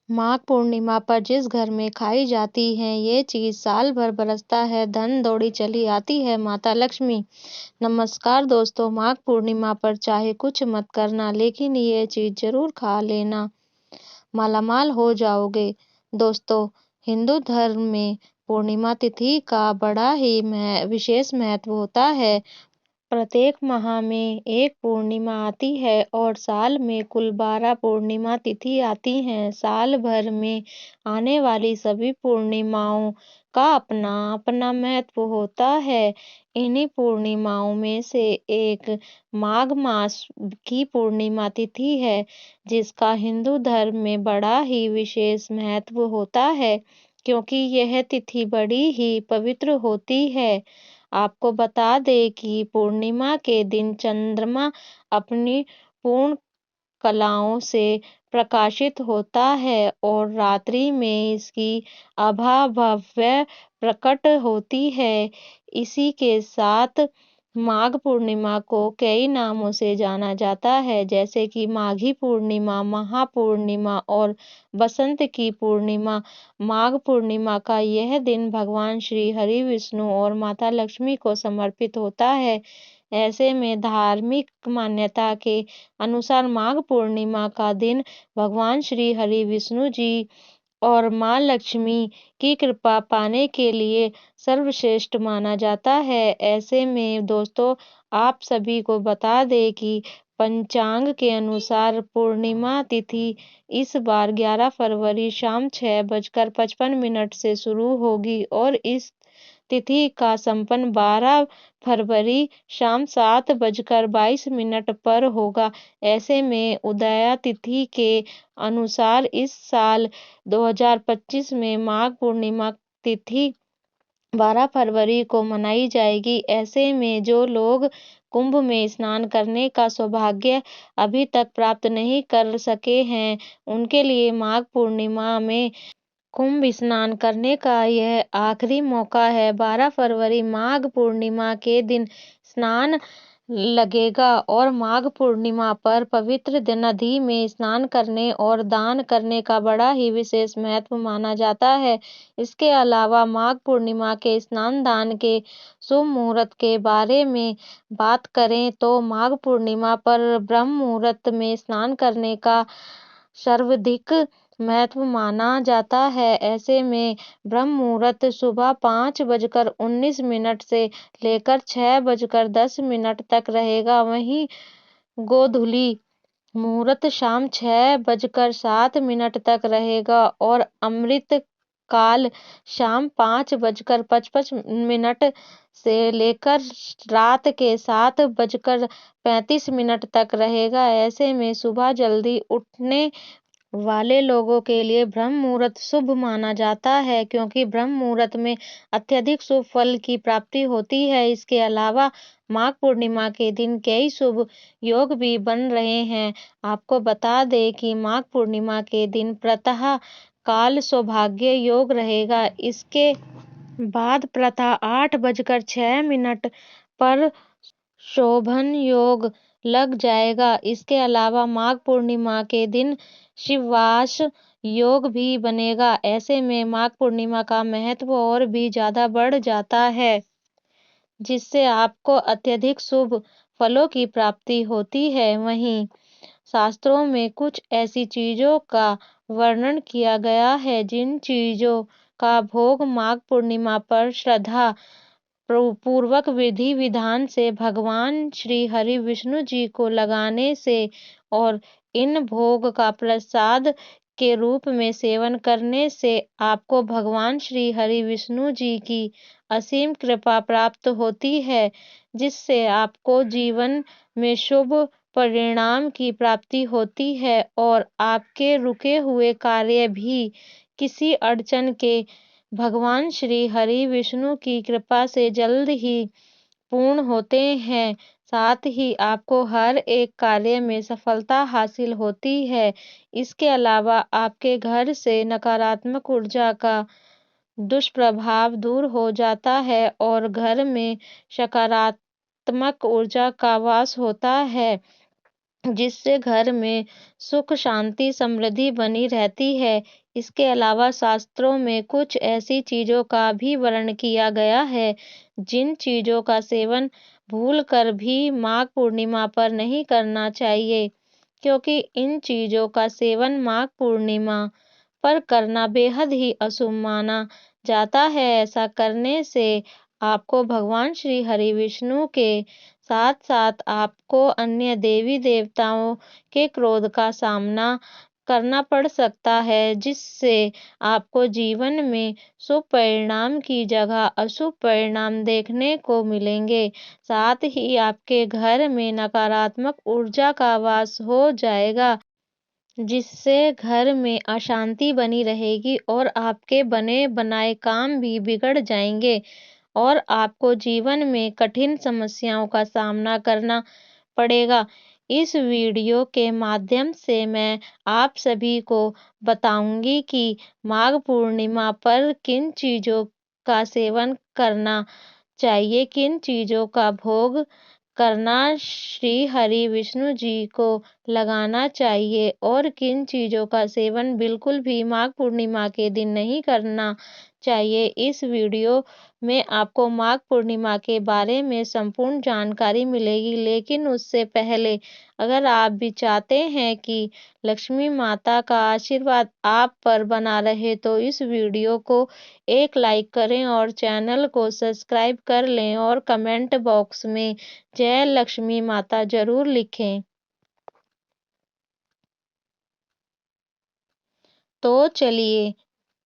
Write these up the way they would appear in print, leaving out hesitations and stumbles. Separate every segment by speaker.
Speaker 1: माघ पूर्णिमा पर जिस घर में खाई जाती है ये चीज़ साल भर बरसता है, धन दौड़ी चली आती है माता लक्ष्मी। नमस्कार दोस्तों, माघ पूर्णिमा पर चाहे कुछ मत करना लेकिन ये चीज़ ज़रूर खा लेना, मालामाल हो जाओगे। दोस्तों, हिंदू धर्म में पूर्णिमा तिथि का बड़ा ही विशेष महत्व होता है। प्रत्येक माह में एक पूर्णिमा आती है और साल में कुल 12 पूर्णिमा तिथि आती हैं। साल भर में आने वाली सभी पूर्णिमाओं का अपना अपना महत्व होता है। इन्हीं पूर्णिमाओं में से एक माघ मास की पूर्णिमा तिथि है, जिसका हिंदू धर्म में बड़ा ही विशेष महत्व होता है, क्योंकि यह तिथि बड़ी ही पवित्र होती है। आपको बता दें कि पूर्णिमा के दिन चंद्रमा अपनी पूर्ण कलाओं से प्रकाशित होता है और रात्रि में इसकी आभा भव्य प्रकट होती है। इसी के साथ माघ पूर्णिमा को कई नामों से जाना जाता है, जैसे कि माघी पूर्णिमा, महापूर्णिमा और बसंत की पूर्णिमा। माघ पूर्णिमा का यह दिन भगवान श्री हरि विष्णु और माता लक्ष्मी को समर्पित होता है। ऐसे में धार्मिक मान्यता के अनुसार माघ पूर्णिमा का दिन भगवान श्री हरि विष्णु जी और माँ लक्ष्मी की कृपा पाने के लिए सर्वश्रेष्ठ माना जाता है। ऐसे में दोस्तों, आप सभी को बता दें कि पंचांग के अनुसार पूर्णिमा तिथि इस बार 11 फरवरी शाम 6:55 से शुरू होगी और इस तिथि का संपन्न 12 फरवरी शाम 7:22 पर होगा। ऐसे में उदया तिथि के अनुसार इस साल 2025 में माघ पूर्णिमा तिथि 12 फरवरी को मनाई जाएगी। ऐसे में जो लोग कुंभ में स्नान करने का सौभाग्य अभी तक प्राप्त नहीं कर सके हैं, उनके लिए माघ पूर्णिमा में कुंभ स्नान करने का यह आखिरी मौका है। 12 फरवरी माघ पूर्णिमा के दिन स्नान लगेगा और माघ पूर्णिमा पर पवित्र नदी में स्नान करने और दान करने का बड़ा ही विशेष महत्व माना जाता है। इसके अलावा माघ पूर्णिमा के स्नान दान के शुभ मुहूर्त के बारे में बात करें तो माघ पूर्णिमा पर ब्रह्म मुहूर्त में स्नान करने का सर्वाधिक महत्व माना जाता है। ऐसे में ब्रह्म मुहूर्त सुबह 5:19 से लेकर 6:10 तक रहेगा। वहीं गोधूली मुहूर्त शाम 6:07 तक रहेगा और अमृत काल शाम 5:55 से लेकर रात के 7:35 तक रहेगा। ऐसे में सुबह जल्दी उठने वाले लोगों के लिए ब्रह्म मुहूर्त शुभ माना जाता है, क्योंकि ब्रह्म मुहूर्त में अत्यधिक शुभ फल की प्राप्ति होती है। इसके अलावा माघ पूर्णिमा के दिन कई शुभ योग भी बन रहे हैं। आपको बता दें कि माघ पूर्णिमा के दिन प्रातः काल सौभाग्य योग रहेगा। इसके बाद प्रातः 8:06 पर शोभन योग लग जाएगा। इसके अलावा माघ पूर्णिमा के दिन शिववास योग भी बनेगा। ऐसे में माघ पूर्णिमा का महत्व और भी ज़्यादा बढ़ जाता है, जिससे आपको अत्यधिक शुभ फलों की प्राप्ति होती है। वहीं शास्त्रों में कुछ ऐसी चीज़ों का वर्णन किया गया है जिन चीज़ों का भोग माघ पूर्णिमा पर श्रद्धा पूर्वक विधि विधान से भगवान श्री हरि विष्णु जी को लगाने से और इन भोग का प्रसाद के रूप में सेवन करने से आपको भगवान श्री हरि विष्णु जी की असीम कृपा प्राप्त होती है, जिससे आपको जीवन में शुभ परिणाम की प्राप्ति होती है और आपके रुके हुए कार्य भी किसी अड़चन के भगवान श्री हरि विष्णु की कृपा से जल्द ही पूर्ण होते हैं। साथ ही आपको हर एक कार्य में सफलता हासिल होती है। इसके अलावा आपके घर से नकारात्मक ऊर्जा का दुष्प्रभाव दूर हो जाता है और घर में सकारात्मक ऊर्जा का वास होता है। जिससे घर में सुख शांति समृद्धि बनी रहती है। इसके अलावा शास्त्रों में कुछ ऐसी चीज़ों का भी वर्णन किया गया है जिन चीज़ों का सेवन भूल कर भी माघ पूर्णिमा पर नहीं करना चाहिए, क्योंकि इन चीज़ों का सेवन माघ पूर्णिमा पर करना बेहद ही अशुभ माना जाता है। ऐसा करने से आपको भगवान श्री हरि विष्णु के साथ-साथ आपको अन्य देवी-देवताओं के क्रोध का सामना करना पड़ सकता है, जिससे आपको जीवन में शुभ परिणाम की जगह अशुभ परिणाम देखने को मिलेंगे। साथ ही आपके घर में नकारात्मक ऊर्जा का वास हो जाएगा, जिससे घर में अशांति बनी रहेगी और आपके बने-बनाए काम भी बिगड़ जाएँगे और आपको जीवन में कठिन समस्याओं का सामना करना पड़ेगा। इस वीडियो के माध्यम से मैं आप सभी को बताऊँगी कि माघ पूर्णिमा पर किन चीज़ों का सेवन करना चाहिए, किन चीज़ों का भोग करना श्री हरि विष्णु जी को लगाना चाहिए और किन चीज़ों का सेवन बिल्कुल भी माघ पूर्णिमा के दिन नहीं करना चाहिए। इस वीडियो में आपको माघ पूर्णिमा के बारे में संपूर्ण जानकारी मिलेगी, लेकिन उससे पहले अगर आप भी चाहते हैं कि लक्ष्मी माता का आशीर्वाद आप पर बना रहे, तो इस वीडियो को एक लाइक करें और चैनल को सब्सक्राइब कर लें और कमेंट बॉक्स में जय लक्ष्मी माता जरूर लिखें। तो चलिए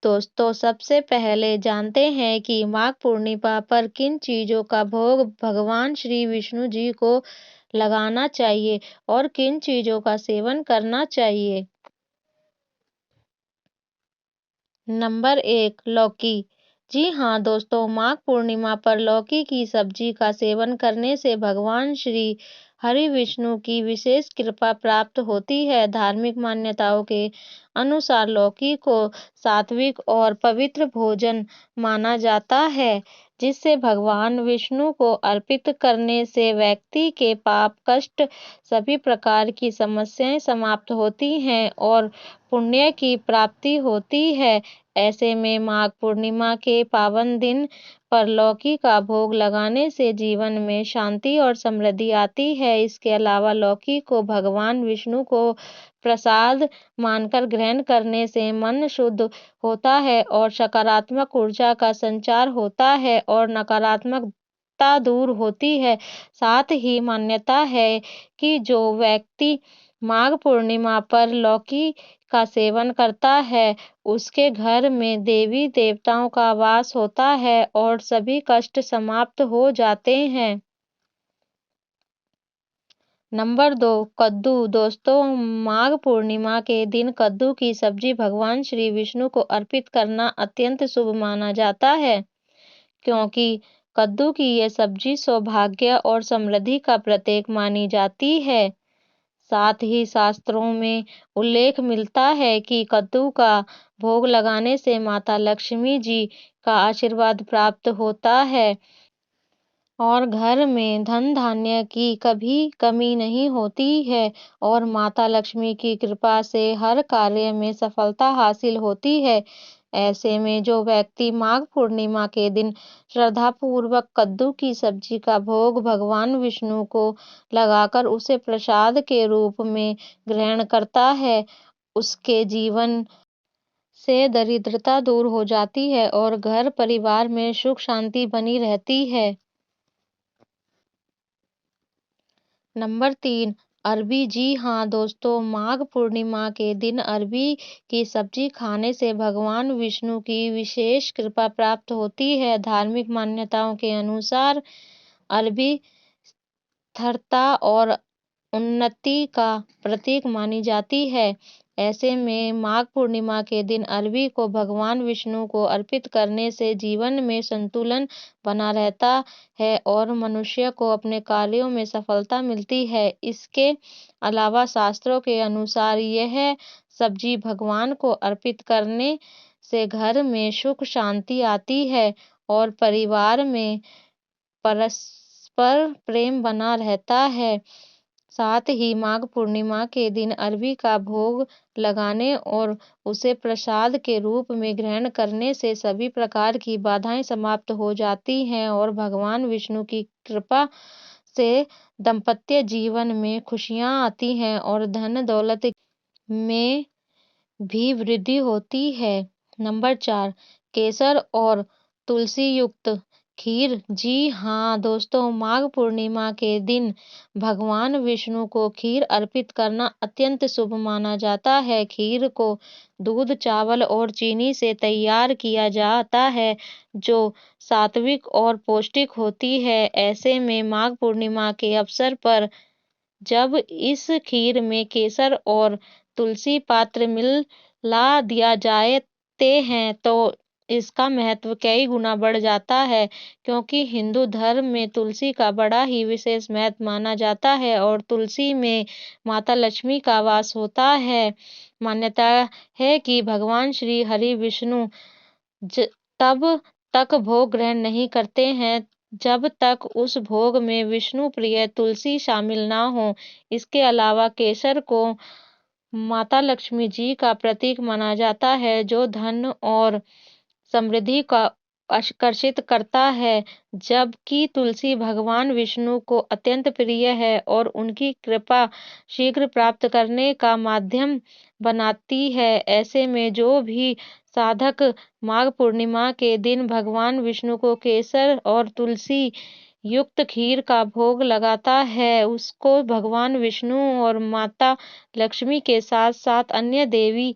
Speaker 1: दोस्तों, सबसे पहले जानते हैं कि माघ पूर्णिमा पर किन चीज़ों का भोग भगवान श्री विष्णु जी को लगाना चाहिए और किन चीज़ों का सेवन करना चाहिए। नंबर 1, लौकी। जी हाँ दोस्तों, माघ पूर्णिमा पर लौकी की सब्जी का सेवन करने से भगवान श्री हरि विष्णु की विशेष कृपा प्राप्त होती है। धार्मिक मान्यताओं के अनुसार लौकी को सात्विक और पवित्र भोजन माना जाता है, जिसे भगवान विष्णु को अर्पित करने से व्यक्ति के पाप कष्ट सभी प्रकार की समस्याएं समाप्त होती हैं और पुण्य की प्राप्ति होती है। ऐसे में माघ पूर्णिमा के पावन दिन पर लौकी का भोग लगाने से जीवन में शांति और समृद्धि आती है। इसके अलावा लौकी को भगवान विष्णु को प्रसाद मानकर ग्रहण करने से मन शुद्ध होता है और सकारात्मक ऊर्जा का संचार होता है और नकारात्मकता दूर होती है। साथ ही मान्यता है कि जो व्यक्ति माघ पूर्णिमा पर लौकी का सेवन करता है, उसके घर में देवी देवताओं का वास होता है और सभी कष्ट समाप्त हो जाते हैं। नंबर 2, कद्दू। दोस्तों, माघ पूर्णिमा के दिन कद्दू की सब्जी भगवान श्री विष्णु को अर्पित करना अत्यंत शुभ माना जाता है, क्योंकि कद्दू की यह सब्जी सौभाग्य और समृद्धि का प्रतीक मानी जाती है। साथ ही शास्त्रों में उल्लेख मिलता है कि कद्दू का भोग लगाने से माता लक्ष्मी जी का आशीर्वाद प्राप्त होता है और घर में धन धान्य की कभी कमी नहीं होती है और माता लक्ष्मी की कृपा से हर कार्य में सफलता हासिल होती है। ऐसे में जो व्यक्ति माघ पूर्णिमा के दिन श्रद्धापूर्वक कद्दू की सब्जी का भोग भगवान विष्णु को लगाकर उसे प्रसाद के रूप में ग्रहण करता है, उसके जीवन से दरिद्रता दूर हो जाती है और घर परिवार में सुख शांति बनी रहती है। नंबर 3, अरबी। जी हाँ दोस्तों, माघ पूर्णिमा के दिन अरबी की सब्जी खाने से भगवान विष्णु की विशेष कृपा प्राप्त होती है। धार्मिक मान्यताओं के अनुसार अरबी स्थिरता और उन्नति का प्रतीक मानी जाती है। ऐसे में माघ पूर्णिमा के दिन अरबी को भगवान विष्णु को अर्पित करने से जीवन में संतुलन बना रहता है और मनुष्य को अपने कार्यों में सफलता मिलती है। इसके अलावा शास्त्रों के अनुसार यह सब्जी भगवान को अर्पित करने से घर में सुख शांति आती है और परिवार में परस्पर प्रेम बना रहता है। साथ ही माघ पूर्णिमा के दिन अरबी का भोग लगाने और उसे प्रसाद के रूप में ग्रहण करने से सभी प्रकार की बाधाएं समाप्त हो जाती हैं और भगवान विष्णु की कृपा से दाम्पत्य जीवन में खुशियां आती हैं और धन दौलत में भी वृद्धि होती है। नंबर 4, केसर और तुलसी युक्त खीर। जी हाँ दोस्तों, माघ पूर्णिमा के दिन भगवान विष्णु को खीर अर्पित करना अत्यंत शुभ माना जाता है। खीर को दूध, चावल और चीनी से तैयार किया जाता है, जो सात्विक और पौष्टिक होती है। ऐसे में माघ पूर्णिमा के अवसर पर जब इस खीर में केसर और तुलसी पात्र मिला दिया जाते हैं तो इसका महत्व कई गुना बढ़ जाता है, क्योंकि हिंदू धर्म में तुलसी का बड़ा ही विशेष महत्व माना जाता है और तुलसी में माता लक्ष्मी का वास होता है। मान्यता है कि भगवान श्री हरि विष्णु तब तक भोग ग्रहण नहीं करते हैं जब तक उस भोग में विष्णु प्रिय तुलसी शामिल ना हो। इसके अलावा केसर को माता लक्ष्मी जी का प्रतीक माना जाता है, जो धन और समृद्धि का आकर्षित करता है, जबकि तुलसी भगवान विष्णु को अत्यंत प्रिय है और उनकी कृपा शीघ्र प्राप्त करने का माध्यम बनाती है। ऐसे में जो भी साधक माघ पूर्णिमा के दिन भगवान विष्णु को केसर और तुलसी युक्त खीर का भोग लगाता है, उसको भगवान विष्णु और माता लक्ष्मी के साथ साथ अन्य देवी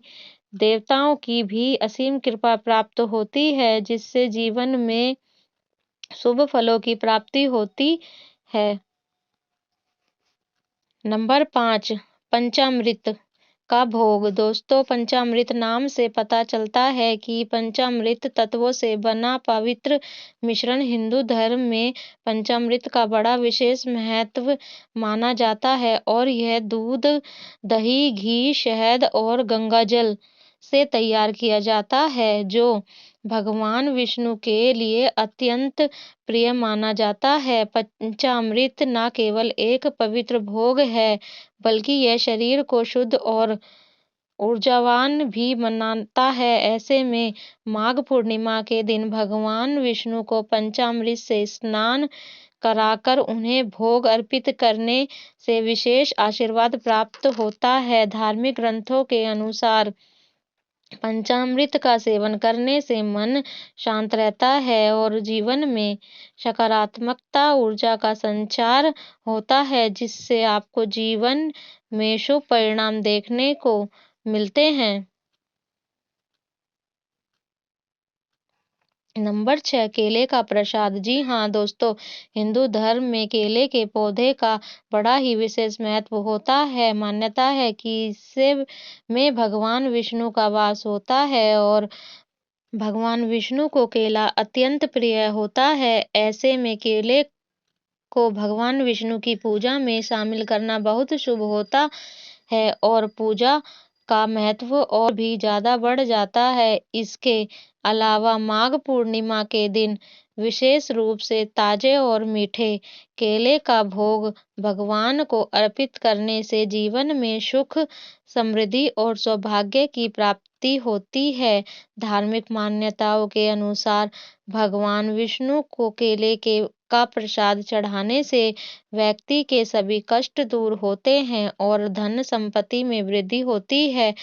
Speaker 1: देवताओं की भी असीम कृपा प्राप्त होती है, जिससे जीवन में शुभ फलों की प्राप्ति होती है। नंबर 5, पंचामृत का भोग। दोस्तों, पंचामृत नाम से पता चलता है कि पंचामृत तत्वों से बना पवित्र मिश्रण। हिंदू धर्म में पंचामृत का बड़ा विशेष महत्व माना जाता है और यह दूध, दही, घी, शहद और गंगाजल से तैयार किया जाता है, जो भगवान विष्णु के लिए अत्यंत प्रिय माना जाता है। पंचामृत न केवल एक पवित्र भोग है, बल्कि यह शरीर को शुद्ध और ऊर्जावान भी बनाता है। ऐसे में माघ पूर्णिमा के दिन भगवान विष्णु को पंचामृत से स्नान कराकर उन्हें भोग अर्पित करने से विशेष आशीर्वाद प्राप्त होता है। धार्मिक ग्रंथों के अनुसार पंचामृत का सेवन करने से मन शांत रहता है और जीवन में सकारात्मकता ऊर्जा का संचार होता है, जिससे आपको जीवन में शुभ परिणाम देखने को मिलते हैं। नंबर 6, केले का प्रसाद। जी हाँ दोस्तों, हिंदू धर्म में केले के पौधे का बड़ा ही विशेष महत्व होता है। मान्यता है कि इससे में भगवान विष्णु का वास होता है और भगवान विष्णु को केला अत्यंत प्रिय होता है। ऐसे में केले को भगवान विष्णु की पूजा में शामिल करना बहुत शुभ होता है और पूजा का महत्व और भी ज्यादा बढ़ जाता है। इसके अलावा माघ पूर्णिमा के दिन विशेष रूप से ताजे और मीठे केले का भोग भगवान को अर्पित करने से जीवन में सुख, समृद्धि और सौभाग्य की प्राप्ति होती है। धार्मिक मान्यताओं के अनुसार भगवान विष्णु को केले के का प्रसाद चढ़ाने से व्यक्ति के सभी कष्ट दूर होते हैं और धन संपत्ति में वृद्धि होती है,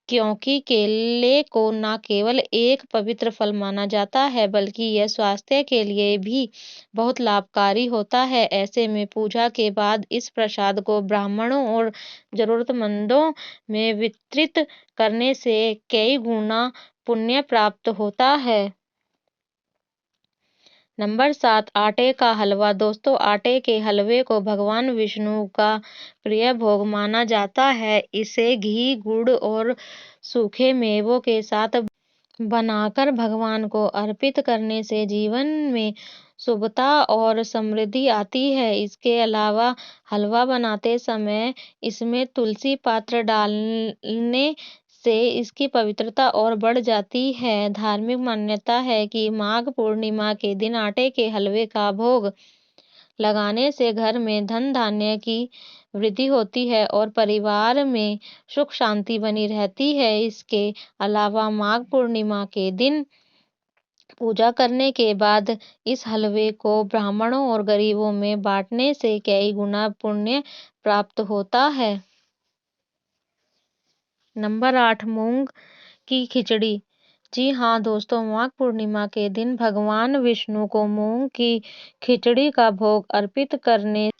Speaker 1: क्योंकि केले को न केवल एक पवित्र फल माना जाता है, बल्कि यह स्वास्थ्य के लिए भी बहुत लाभकारी होता है। ऐसे में पूजा के बाद इस प्रसाद को ब्राह्मणों और जरूरतमंदों में वितरित करने से कई गुना पुण्य प्राप्त होता है। नंबर 7, आटे का हलवा। दोस्तों, आटे के हलवे को भगवान विष्णु का प्रिय भोग माना जाता है। इसे घी, गुड़ और सूखे मेवों के साथ बनाकर भगवान को अर्पित करने से जीवन में शुभता और समृद्धि आती है। इसके अलावा हलवा बनाते समय इसमें तुलसी पत्र डालने से इसकी पवित्रता और बढ़ जाती है। धार्मिक मान्यता है कि माघ पूर्णिमा के दिन आटे के हलवे का भोग लगाने से घर में धन धान्य की वृद्धि होती है और परिवार में सुख शांति बनी रहती है। इसके अलावा माघ पूर्णिमा के दिन पूजा करने के बाद इस हलवे को ब्राह्मणों और गरीबों में बांटने से कई गुना पुण्य प्राप्त होता है। नंबर 8, मूंग की खिचड़ी। जी हाँ दोस्तों, माघ पूर्णिमा के दिन भगवान विष्णु को मूंग की खिचड़ी का भोग अर्पित करने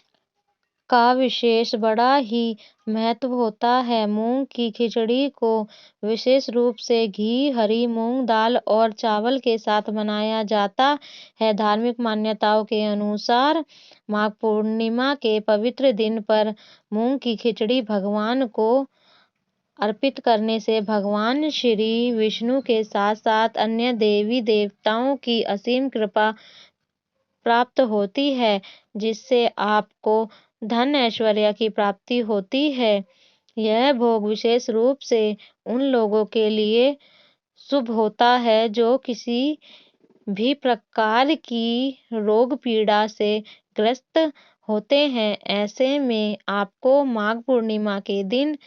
Speaker 1: का विशेष बड़ा ही महत्व होता है। मूंग की खिचड़ी को विशेष रूप से घी, हरी मूंग दाल और चावल के साथ बनाया जाता है। धार्मिक मान्यताओं के अनुसार माघ पूर्णिमा के पवित्र दिन पर मूंग की खिचड़ी भगवान को अर्पित करने से भगवान श्री विष्णु के साथ साथ अन्य देवी देवताओं की असीम कृपा प्राप्त होती है, जिससे आपको धन ऐश्वर्य की प्राप्ति होती है। यह भोग विशेष रूप से उन लोगों के लिए शुभ होता है जो किसी भी प्रकार की रोग पीड़ा से ग्रस्त होते हैं। ऐसे में आपको माघ पूर्णिमा के दिन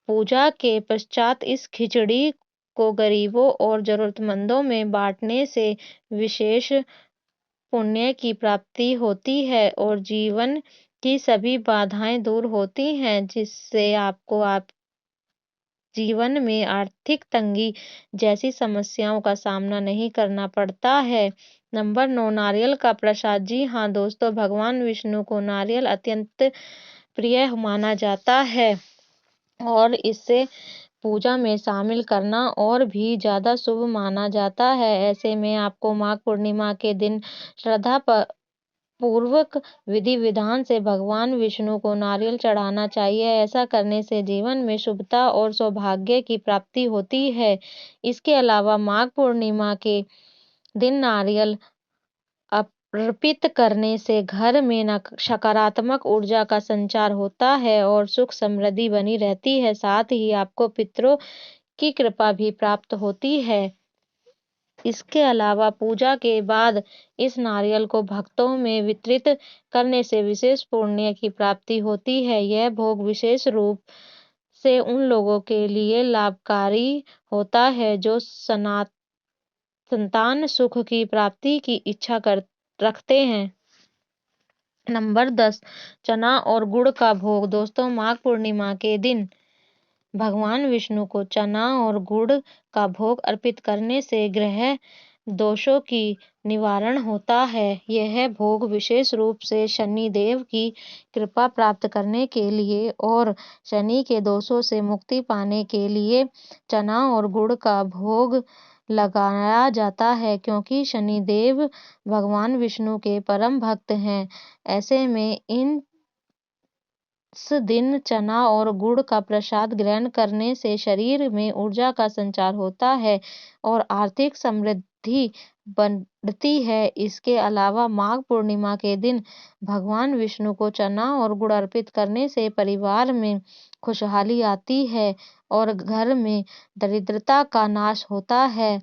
Speaker 1: पूजा के पश्चात इस खिचड़ी को गरीबों और जरूरतमंदों में बांटने से विशेष पुण्य की प्राप्ति होती है और जीवन की सभी बाधाएं दूर होती हैं, जिससे आपको आप जीवन में आर्थिक तंगी जैसी समस्याओं का सामना नहीं करना पड़ता है। नंबर 9, नारियल का प्रसाद। जी हाँ दोस्तों, भगवान विष्णु को नारियल अत्यंत प्रिय माना जाता है और इससे पूजा में शामिल करना और भी ज़्यादा शुभ माना जाता है। ऐसे में आपको माघ पूर्णिमा के दिन श्रद्धा पूर्वक विधि विधान से भगवान विष्णु को नारियल चढ़ाना चाहिए। ऐसा करने से जीवन में शुभता और सौभाग्य की प्राप्ति होती है। इसके अलावा माघ पूर्णिमा के दिन नारियल अर्पित करने से घर में सकारात्मक ऊर्जा का संचार होता है और सुख समृद्धि बनी रहती है। साथ ही आपको पितरों की कृपा भी प्राप्त होती है। इसके अलावा पूजा के बाद इस नारियल को भक्तों में वितरित करने से विशेष पुण्य की प्राप्ति होती है। यह भोग विशेष रूप से उन लोगों के लिए लाभकारी होता है जो संतान सुख की प्राप्ति की इच्छा रखते हैं। नंबर 10, चना और गुड़ का भोग। दोस्तों, माघ पूर्णिमा के दिन भगवान विष्णु को चना और गुड़ का भोग अर्पित करने से ग्रह दोषों की निवारण होता है। यह भोग विशेष रूप से शनि देव की कृपा प्राप्त करने के लिए और शनि के दोषों से मुक्ति पाने के लिए चना और गुड़ का भोग लगाया जाता है, क्योंकि शनि देव भगवान विष्णु के परम भक्त हैं। ऐसे में इस दिन चना और गुड़ का प्रसाद ग्रहण करने से शरीर में ऊर्जा का संचार होता है और आर्थिक समृद्धि बढ़ती है। इसके अलावा माघ पूर्णिमा के दिन भगवान विष्णु को चना और गुड़ अर्पित करने से परिवार में खुशहाली आती है और घर में दरिद्रता का नाश होता है।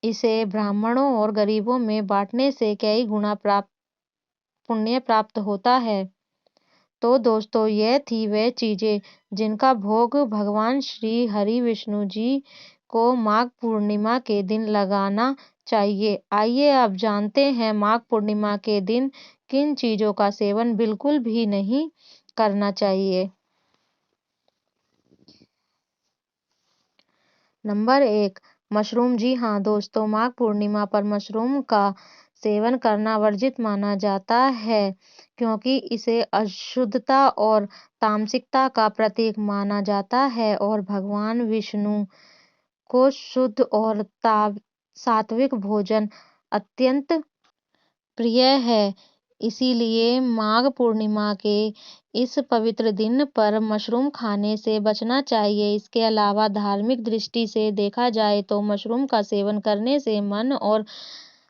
Speaker 1: इसे ब्राह्मणों और गरीबों में बांटने से कई गुना पुण्य प्राप्त होता है। तो दोस्तों, ये थी वे चीज़ें जिनका भोग भगवान श्री हरि विष्णु जी को माघ पूर्णिमा के दिन लगाना चाहिए। आइए अब जानते हैं माघ पूर्णिमा के दिन किन चीज़ों का सेवन बिल्कुल भी नहीं करना चाहिए। Number 1, mushroom. जी हाँ दोस्तों, माघ पूर्णिमा पर मशरूम का सेवन करना वर्जित माना जाता है, क्योंकि इसे अशुद्धता और तामसिकता का प्रतीक माना जाता है और भगवान विष्णु को शुद्ध और सात्विक भोजन अत्यंत प्रिय है। इसीलिए माघ पूर्णिमा के इस पवित्र दिन पर मशरूम खाने से बचना चाहिए। इसके अलावा धार्मिक दृष्टि से देखा जाए तो मशरूम का सेवन करने से मन और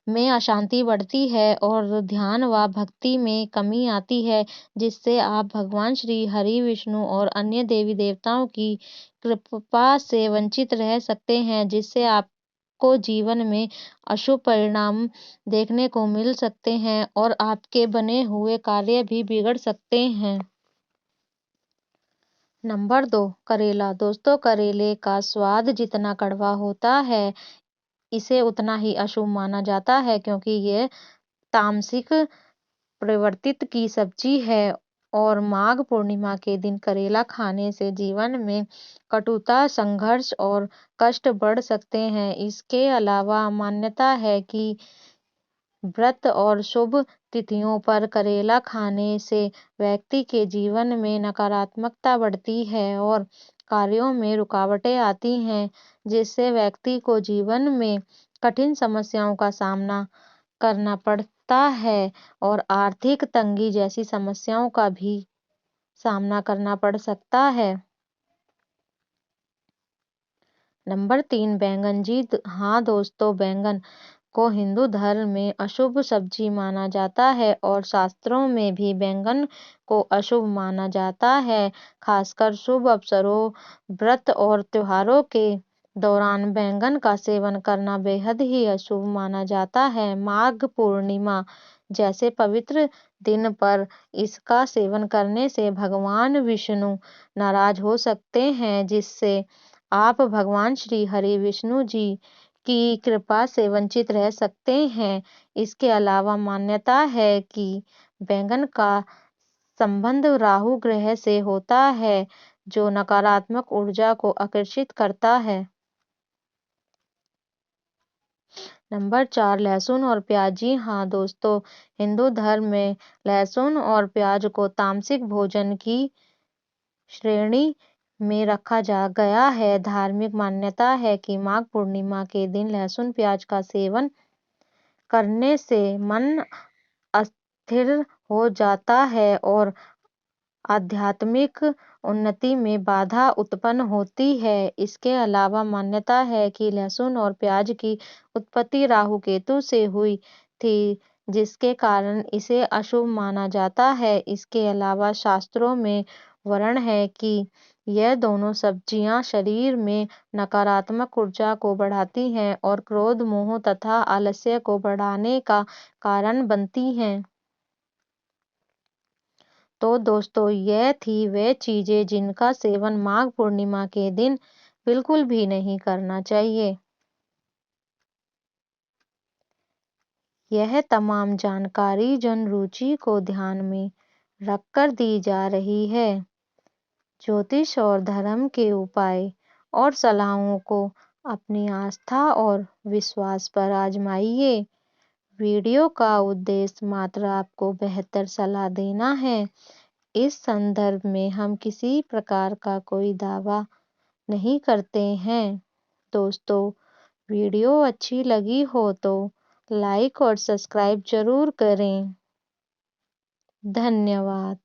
Speaker 1: में अशांति बढ़ती है और ध्यान व भक्ति में कमी आती है, जिससे आप भगवान श्री हरि विष्णु और अन्य देवी देवताओं की कृपा से वंचित रह सकते हैं, जिससे आप आपको जीवन में अशुभ परिणाम देखने को मिल सकते हैं और आपके बने हुए कार्य भी बिगड़ सकते हैं। नंबर 2, करेला। दोस्तों, करेले का स्वाद जितना कड़वा होता है, इसे उतना ही अशुभ माना जाता है, क्योंकि ये तामसिक प्रवृत्ति की सब्जी है और माघ पूर्णिमा के दिन करेला खाने से जीवन में कटुता, संघर्ष और कष्ट बढ़ सकते हैं। इसके अलावा मान्यता है कि व्रत और शुभ तिथियों पर करेला खाने से व्यक्ति के जीवन में नकारात्मकता बढ़ती है और कार्यों में रुकावटें आती हैं, जिससे व्यक्ति को जीवन में कठिन समस्याओं का सामना करना पड़ता है और आर्थिक तंगी जैसी समस्याओं का भी सामना करना पड़ सकता है। नंबर 3, बैंगन। जी हाँ दोस्तों, बैंगन को हिंदू धर्म में अशुभ सब्जी माना जाता है और शास्त्रों में भी बैंगन को अशुभ माना जाता है। खासकर शुभ अवसरों, व्रत और त्योहारों के दौरान बैंगन का सेवन करना बेहद ही अशुभ माना जाता है। माघ पूर्णिमा जैसे पवित्र दिन पर इसका सेवन करने से भगवान विष्णु नाराज हो सकते हैं, जिससे आप भगवान श्री हरि विष्णु जी की कृपा से वंचित रह सकते हैं। इसके अलावा मान्यता है कि बैंगन का संबंध राहु ग्रह से होता है, जो नकारात्मक ऊर्जा को आकर्षित करता है। नंबर 4, लहसुन और प्याज। जी हाँ दोस्तों, हिंदू धर्म में लहसुन और प्याज को तामसिक भोजन की श्रेणी में रखा जा गया है। धार्मिक मान्यता है कि माघ पूर्णिमा के दिन लहसुन प्याज का सेवन करने से मन अस्थिर हो जाता है और आध्यात्मिक उन्नति में बाधा उत्पन्न होती है। इसके अलावा मान्यता है कि लहसुन और प्याज की उत्पत्ति राहु केतु से हुई थी, जिसके कारण इसे अशुभ माना जाता है। इसके अलावा शास्त्रों में वर्णन है कि यह दोनों सब्जियां शरीर में नकारात्मक ऊर्जा को बढ़ाती हैं और क्रोध, मोह तथा आलस्य को बढ़ाने का कारण बनती हैं। तो दोस्तों, यह थी वे चीजें जिनका सेवन माघ पूर्णिमा के दिन बिल्कुल भी नहीं करना चाहिए। यह तमाम जानकारी जन रुचि को ध्यान में रखकर दी जा रही है। ज्योतिष और धर्म के उपाय और सलाहों को अपनी आस्था और विश्वास पर आजमाइए। वीडियो का उद्देश्य मात्र आपको बेहतर सलाह देना है। इस संदर्भ में हम किसी प्रकार का कोई दावा नहीं करते हैं। दोस्तों, वीडियो अच्छी लगी हो तो लाइक और सब्सक्राइब जरूर करें। धन्यवाद।